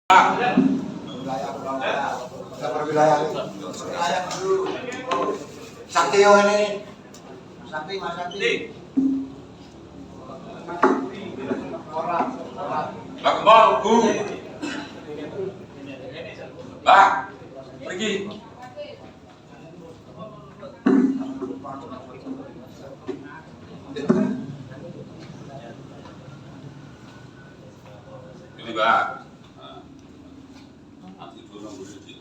Wilayah dulu. Saktio ini. Sakti Mas Sakti. Orang. Kembal, Bu. Pak, pergi. Ini, Pak. Nanti dulu berhenti.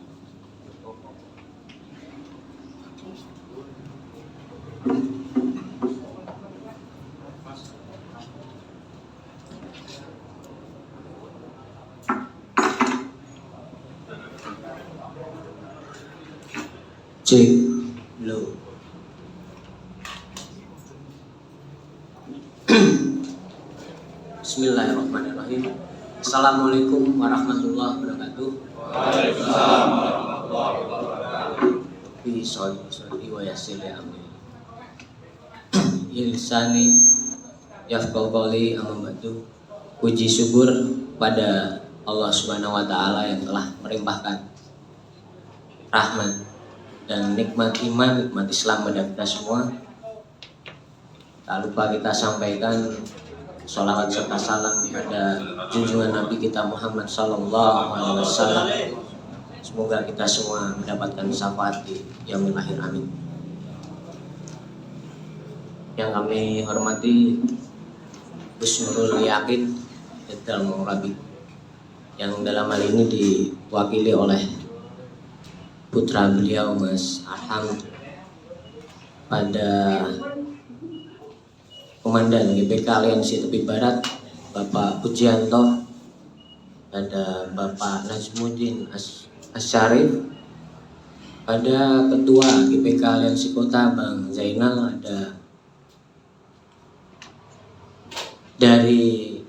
Cek lo. Bismillahirrahmanirrahim. Assalamualaikum warahmatullahi wabarakatuh. Waalaikumsalam warahmatullahi wabarakatuh. Bismillahirrahmanirrahim wa yassir li amri. Ilsani yafqahu qawli amma ba'du. Puji syukur pada Allah Subhanahu wa taala yang telah melimpahkan rahmat dan nikmat iman, nikmat Islam pada kita semua. Tak lupa kita sampaikan sholawat serta salam kepada junjungan Nabi kita Muhammad Sallallahu Alaihi Wasallam. Semoga kita semua mendapatkan syafaat di yaumil akhir, amin. Yang kami hormati Gus Nurul Yakin Edal Murabi, yang dalam hal ini diwakili oleh putra beliau Mas Arham, pada Komandan GPK Aliansi Tepi Barat Bapak Pujianto, pada Bapak Najmuddin Asyarif, pada Ketua GPK Aliansi Kota Bang Zainal, ada dari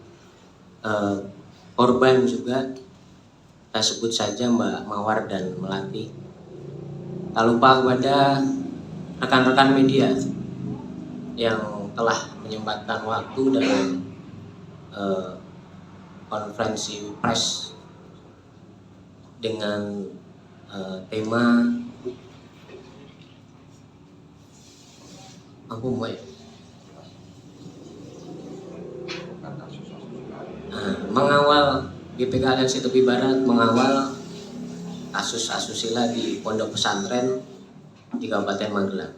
korban juga kita sebut saja Mbak Mawar dan Melati. Tak lupa kepada rekan-rekan media yang telah menyempatkan waktu dalam konferensi pers dengan tema apa Mbak? Mengawal GPK Aliansi Tepi Barat mengawal kasus asusila di pondok pesantren di Kabupaten Magelang.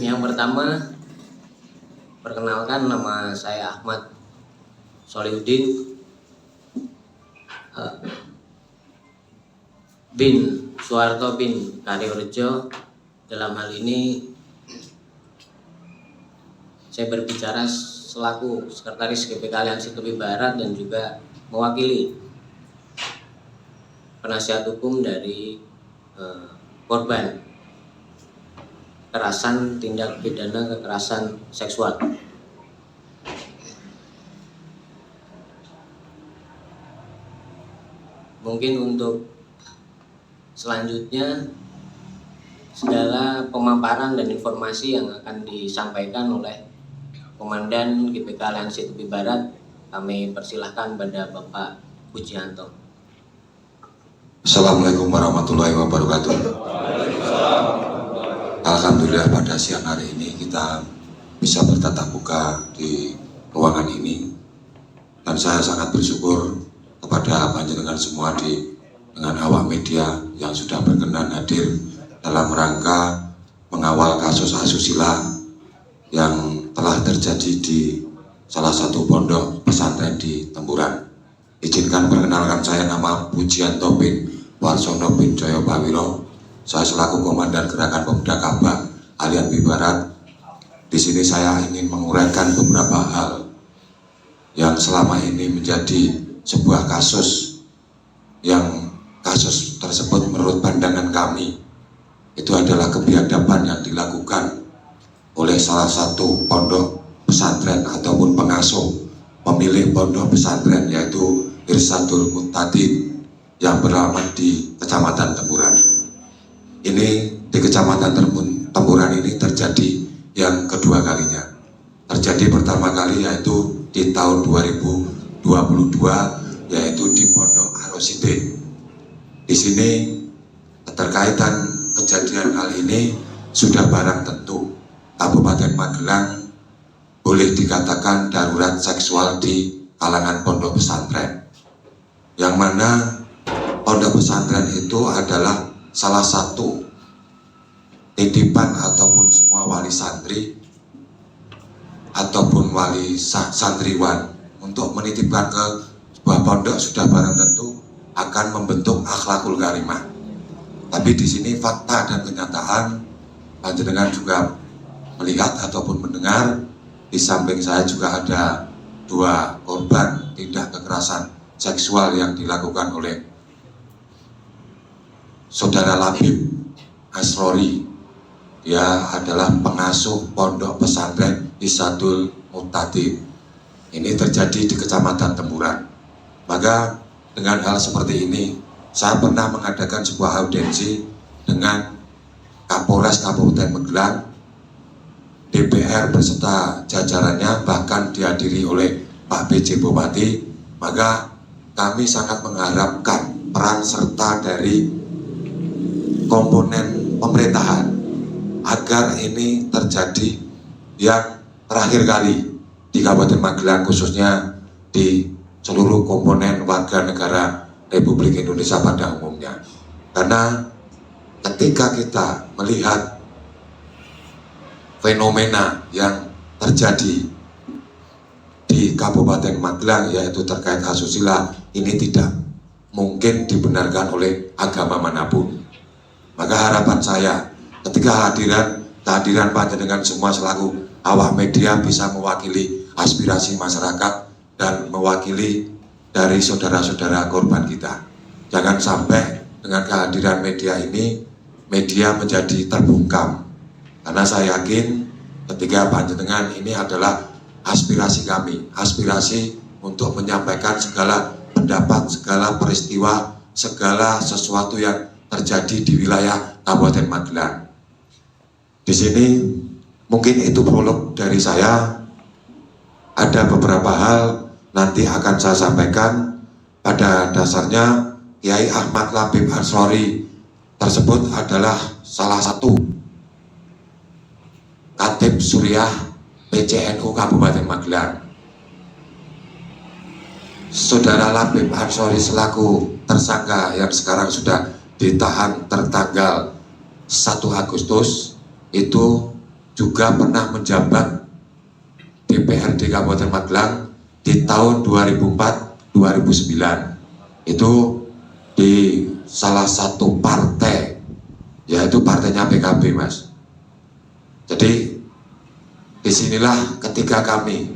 Yang pertama, perkenalkan, nama saya Ahmad Solihuddin bin Suharto bin Karyorejo. Dalam hal ini saya berbicara selaku Sekretaris GPK Aliansi Tepi Barat dan juga mewakili penasihat hukum dari korban kekerasan, tindak pidana kekerasan seksual. Mungkin untuk selanjutnya segala pemaparan dan informasi yang akan disampaikan oleh Komandan GPK Aliansi Tepi Barat, kami persilahkan pada Bapak Pujianto. Assalamualaikum warahmatullahi wabarakatuh. Alhamdulillah pada siang hari ini kita bisa bertatap muka di ruangan ini, dan saya sangat bersyukur kepada panjenengan semua dengan awak media yang sudah berkenan hadir dalam rangka mengawal kasus asusila yang telah terjadi di salah satu pondok pesantren di Temburan. Izinkan perkenalkan, saya nama Pujianto bin Warsono bin Joyo Pawiro. Saya selaku Komandan Gerakan Pemuda Ka'bah Aliansi Barat. Di sini saya ingin menguraikan beberapa hal yang selama ini menjadi sebuah kasus yang kasus tersebut menurut pandangan kami itu adalah kebiadaban yang dilakukan oleh salah satu pondok pesantren ataupun pengasuh pemilik pondok pesantren, yaitu Irsadul Muntadin yang beralamat di Kecamatan Temburan. Ini di Kecamatan Temburan ini terjadi yang kedua kalinya. Terjadi pertama kali yaitu di tahun 2022, yaitu di Pondok Aroside. Di sini keterkaitan kejadian kali ini sudah barang tentu Kabupaten Magelang boleh dikatakan darurat seksual di kalangan pondok pesantren, yang mana pondok pesantren itu adalah salah satu titipan ataupun semua wali santri ataupun wali santriwan untuk menitipkan ke sebuah pondok sudah barang tentu akan membentuk akhlakul karimah. Tapi di sini fakta dan kenyataan, panjenengan juga melihat ataupun mendengar, di samping saya juga ada 2 korban tindak kekerasan seksual yang dilakukan oleh Saudara Labib Asrori. Dia adalah pengasuh pondok pesantren Isadul Muhtadin. Ini terjadi di Kecamatan Tempuran. Maka dengan hal seperti ini, saya pernah mengadakan sebuah audiensi dengan Kapolres Kabupaten Magelang, DPR beserta jajarannya, bahkan dihadiri oleh Pak PJ Bupati. Maka kami sangat mengharapkan peran serta dari komponen pemerintahan agar ini terjadi yang terakhir kali di Kabupaten Magelang, khususnya di seluruh komponen warga negara Republik Indonesia pada umumnya. Karena ketika kita melihat fenomena yang terjadi di Kabupaten Magelang, yaitu terkait asusila, ini tidak mungkin dibenarkan oleh agama manapun. Maka harapan saya, ketika kehadiran panjenengan semua selaku awak media bisa mewakili aspirasi masyarakat dan mewakili dari saudara-saudara korban kita. Jangan sampai dengan kehadiran media ini, media menjadi terbungkam. Karena saya yakin ketika panjenengan ini adalah aspirasi kami, aspirasi untuk menyampaikan segala pendapat, segala peristiwa, segala sesuatu yang terjadi di wilayah Kabupaten Magelang. Di sini mungkin itu prolog dari saya. Ada beberapa hal nanti akan saya sampaikan. Pada dasarnya Kiai Ahmad Labib Asrori tersebut adalah salah satu Khatib Suriah PCNU Kabupaten Magelang. Saudara Labib Asrori selaku tersangka yang sekarang sudah ditahan tertanggal 1 Agustus itu juga pernah menjabat DPRD Kabupaten Magelang di tahun 2004-2009. Itu di salah satu partai, yaitu partainya PKB, Mas. Jadi disinilah ketika kami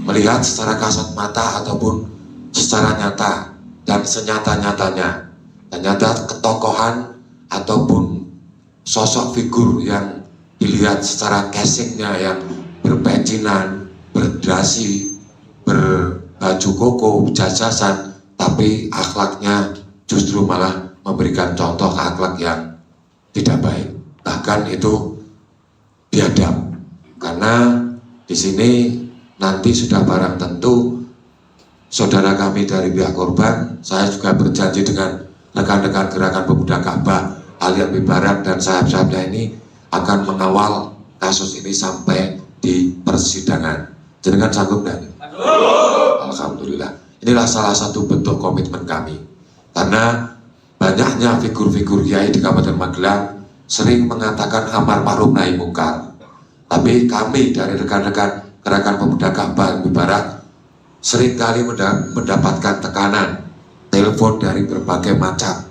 melihat secara kasat mata ataupun secara nyata dan senyata-nyatanya, ternyata ketokohan ataupun sosok figur yang dilihat secara casingnya yang berpecinan, berdasi, berbaju koko, jajasan, tapi akhlaknya justru malah memberikan contoh akhlak yang tidak baik. Bahkan itu biadab. Karena di sini nanti sudah barang tentu saudara kami dari pihak korban, saya juga berjanji dengan rekan-rekan gerakan pemuda Ka'bah, Ali Habib Barak dan sahabat-sahabatnya ini akan mengawal kasus ini sampai di persidangan. Jenengan sanggup dan? Alhamdulillah. Inilah salah satu bentuk komitmen kami. Karena banyaknya figur-figur kiai di Kabupaten Magelang sering mengatakan amar ma'ruf nahi mungkar. Tapi kami dari rekan-rekan gerakan pemuda Ka'bah Habib Barak sering kali mendapatkan tekanan, telepon dari berbagai macam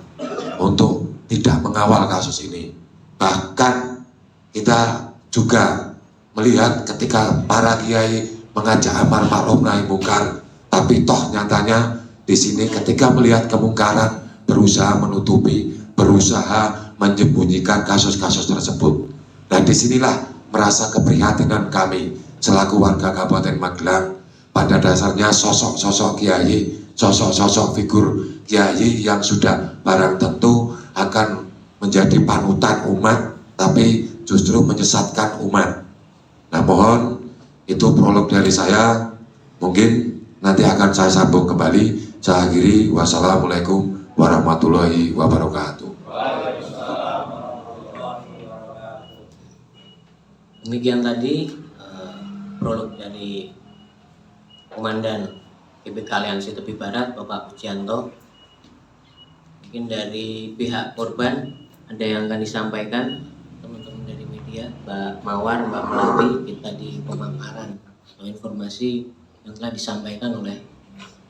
untuk tidak mengawal kasus ini. Bahkan kita juga melihat ketika para kiai mengajak amar ma'ruf nahi mungkar, tapi toh nyatanya di sini ketika melihat kemungkaran berusaha menutupi, berusaha menyembunyikan kasus-kasus tersebut. Dan disinilah merasa keprihatinan kami selaku warga Kabupaten Magelang. Pada dasarnya sosok-sosok kiai, sosok-sosok figur kiai yang sudah barang tentu akan menjadi panutan umat, tapi justru menyesatkan umat. Nah, mohon itu prolog dari saya. Mungkin nanti akan saya sambung kembali Saya akhiri, wassalamualaikum warahmatullahi wabarakatuh. Demikian tadi prolog dari Komandan GBK Aliansi Tepi Barat, Bapak Pujianto. Mungkin dari pihak korban ada yang akan disampaikan, teman-teman dari media, Mbak Mawar, Mbak Melati, kita di pemaparan atau informasi yang telah disampaikan oleh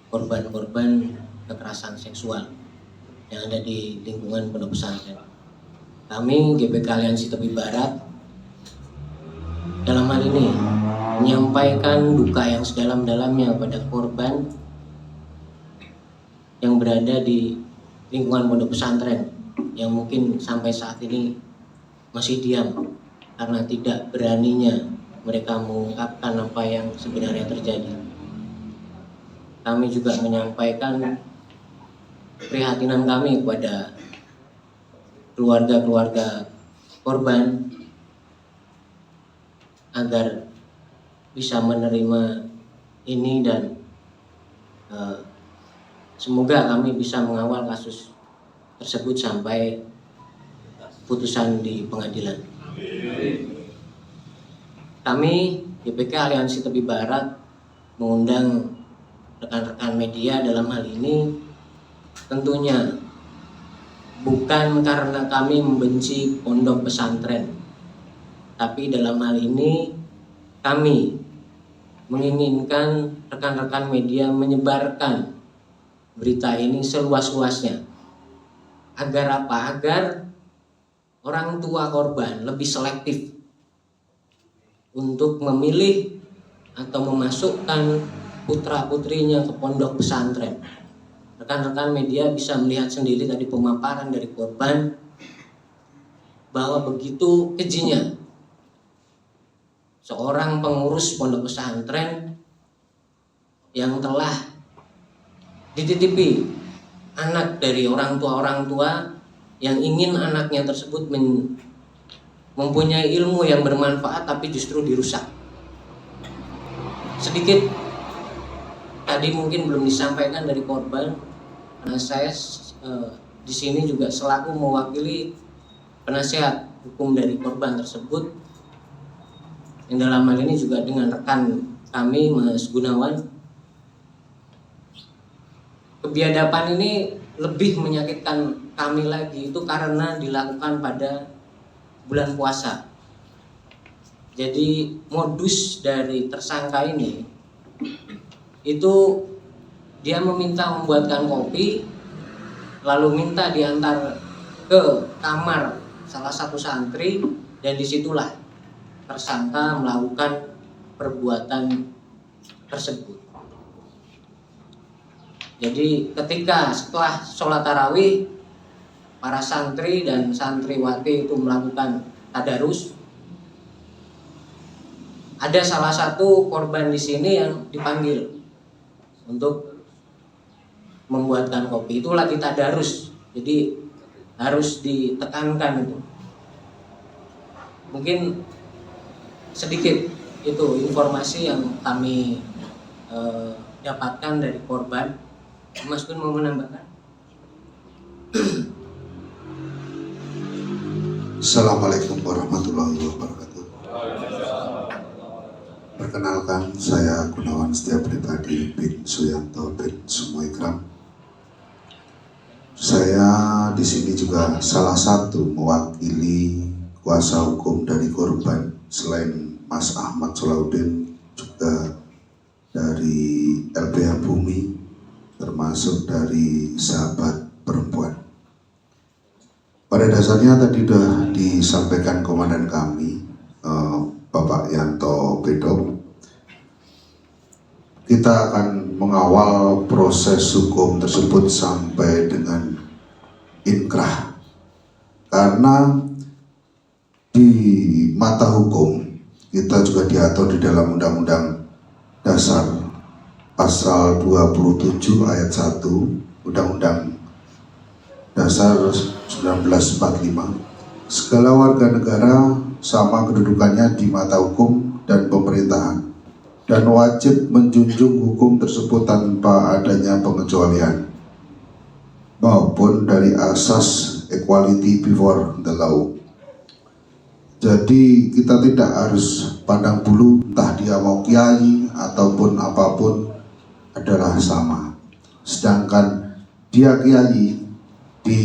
korban-korban kekerasan seksual yang ada di lingkungan pondok pesantren. Kami GBK Aliansi Tepi Barat dalam hal ini menyampaikan duka yang sedalam-dalamnya pada korban yang berada di lingkungan pondok pesantren yang mungkin sampai saat ini masih diam karena tidak beraninya mereka mengungkapkan apa yang sebenarnya terjadi. Kami juga menyampaikan prihatinan kami kepada keluarga-keluarga korban agar bisa menerima ini dan semoga kami bisa mengawal kasus tersebut sampai putusan di pengadilan. Kami GBK Aliansi Tepi Barat mengundang rekan-rekan media dalam hal ini tentunya bukan karena kami membenci pondok pesantren, tapi dalam hal ini kami menginginkan rekan-rekan media menyebarkan berita ini seluas-luasnya. Agar apa? Agar orang tua korban lebih selektif untuk memilih atau memasukkan putra-putrinya ke pondok pesantren. Rekan-rekan media bisa melihat sendiri tadi pemaparan dari korban bahwa begitu kejinya seorang pengurus pondok pesantren yang telah dititipi anak dari orang tua yang ingin anaknya tersebut mempunyai ilmu yang bermanfaat tapi justru dirusak. Sedikit tadi mungkin belum disampaikan dari korban, karena saya di sini juga selaku mewakili penasihat hukum dari korban tersebut. Yang dalam hal ini juga dengan rekan kami Mas Gunawan. Kebiadaban ini lebih menyakitkan kami lagi itu karena dilakukan pada bulan puasa. Jadi modus dari tersangka ini itu dia meminta membuatkan kopi lalu minta diantar ke kamar salah satu santri dan disitulah tersangka melakukan perbuatan tersebut. Jadi ketika setelah sholat tarawih para santri dan santriwati itu melakukan tadarus, ada salah satu korban di sini yang dipanggil untuk membuatkan kopi. Itu lagi tadarus, jadi harus ditekankan itu. Mungkin sedikit itu informasi yang kami dapatkan dari korban. Mas Gun mau menambahkan? Assalamualaikum warahmatullahi wabarakatuh. Perkenalkan, saya Gunawan Setia Pribadi bin Suyanto bin Sumoikram. Saya di sini juga salah satu mewakili kuasa hukum dari korban. Selain Mas Ahmad Solahuddin, juga dari LBH Bumi, termasuk dari sahabat perempuan. Pada dasarnya tadi sudah disampaikan komandan kami, Bapak Yanto Bedok. Kita akan mengawal proses hukum tersebut sampai dengan inkrah. Karena di mata hukum kita juga diatur di dalam Undang-Undang Dasar Pasal 27 ayat 1 Undang-Undang Dasar 1945. Segala warga negara sama kedudukannya di mata hukum dan pemerintahan. dan wajib menjunjung hukum tersebut tanpa adanya pengecualian maupun dari asas equality before the law. Jadi kita tidak harus pandang bulu entah dia mau kiai ataupun apapun adalah sama. Sedangkan dia kiai, di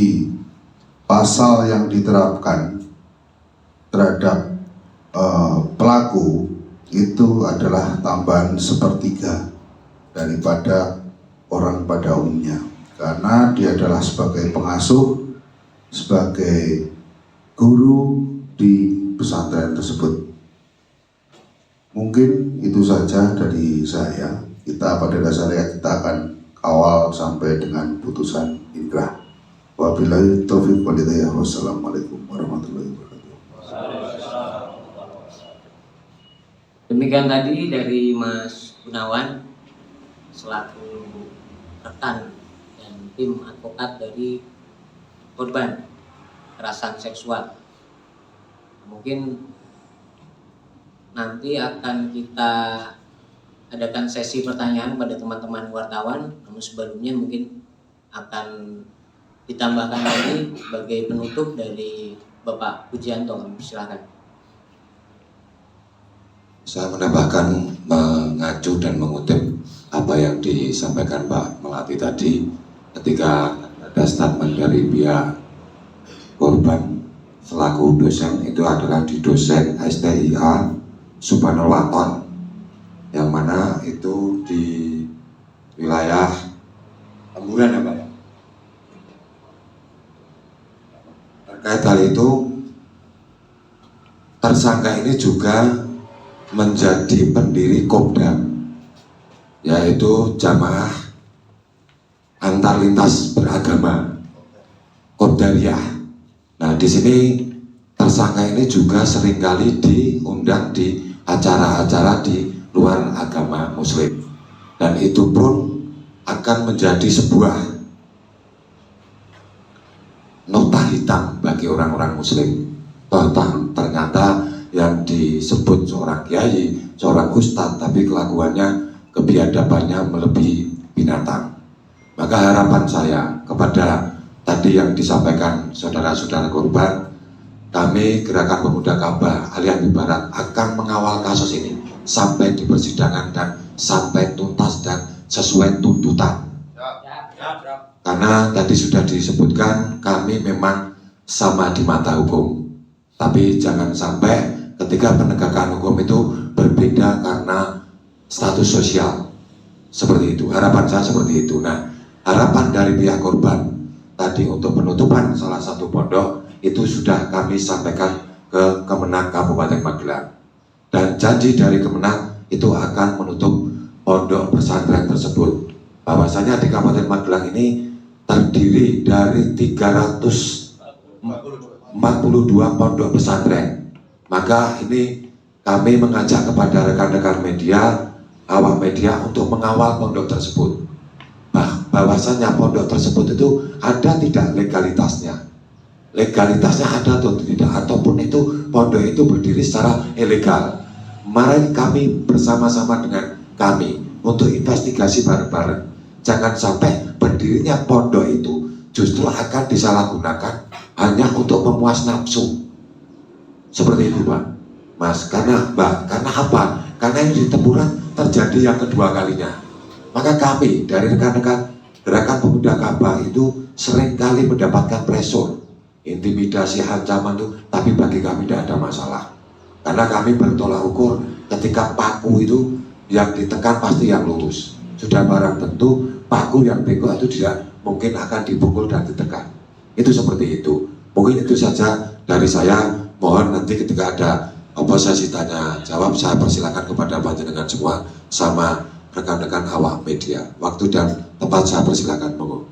pasal yang diterapkan terhadap pelaku itu adalah tambahan 1/3 daripada orang pada umumnya, karena dia adalah sebagai pengasuh, sebagai guru di pesantren tersebut. Mungkin itu saja dari saya. Kita pada dasarnya kita akan kawal sampai dengan putusan inkrah. Wabillahi taufiq wal hidayah. Wassalamualaikum warahmatullahi wabarakatuh. Demikian tadi dari Mas Gunawan selaku rekan dan tim advokat dari korban kekerasan seksual. Mungkin nanti akan kita adakan sesi pertanyaan pada teman-teman wartawan, namun sebelumnya mungkin akan ditambahkan lagi sebagai penutup dari Bapak Pujianto. Silakan. Saya menambahkan, mengacu dan mengutip apa yang disampaikan Pak Melati tadi ketika ada statement dari pihak korban selaku dosen, itu adalah di dosen STIA Subhanul Waton, yang mana itu di wilayah Temburan ya Pak. Terkait hal itu, tersangka ini juga menjadi pendiri Kopdam, yaitu Jamaah Antar Lintas Beragama Kopdariyah. Nah, di sini tersangka ini juga seringkali diundang di acara-acara di luar agama Muslim, dan itu pun akan menjadi sebuah nota hitam bagi orang-orang Muslim. Ternyata yang disebut seorang kiai, seorang ustadz, tapi kelakuannya, kebiadabannya melebihi binatang. Maka harapan saya kepada tadi yang disampaikan saudara-saudara korban, kami Gerakan Pemuda Ka'bah Aliansi Barat akan mengawal kasus ini sampai di persidangan dan sampai tuntas dan sesuai tuntutan. Karena tadi sudah disebutkan, kami memang sama di mata hukum, tapi jangan sampai ketika penegakan hukum itu berbeda karena status sosial. Seperti itu, harapan saya seperti itu. Nah, harapan dari pihak korban tadi untuk penutupan salah satu pondok itu sudah kami sampaikan ke Kemenang Kabupaten Magelang, dan janji dari Kemenang itu akan menutup pondok pesantren tersebut. Bahwasanya di Kabupaten Magelang ini terdiri dari 342 pondok pesantren. Maka ini kami mengajak kepada rekan-rekan media, awak media untuk mengawal pondok tersebut. Bahwasanya pondok tersebut itu ada tidak legalitasnya. Legalitasnya ada atau tidak, ataupun itu pondok itu berdiri secara ilegal. Mari kami bersama-sama dengan kami untuk investigasi bareng-bareng. Jangan sampai berdirinya pondok itu justru akan disalahgunakan hanya untuk memuas nafsu. Seperti itu Pak, Mas. Karena apa? Karena ini di Temburan terjadi yang kedua kalinya. Maka kami dari rekan-rekan Gerakan Pemuda Ka'bah itu seringkali mendapatkan pressure, intimidasi, ancaman itu, tapi bagi kami tidak ada masalah. Karena kami bertolak ukur ketika paku itu yang ditekan pasti yang lurus. Sudah barang tentu paku yang bengkok itu tidak mungkin akan dipukul dan ditekan. Itu seperti itu. Mungkin itu saja dari saya. Mohon nanti ketika ada sesi tanya jawab, saya persilakan kepada panjenengan semua sama rekan-rekan awak media. Waktu dan tempat saya persilakan, monggo.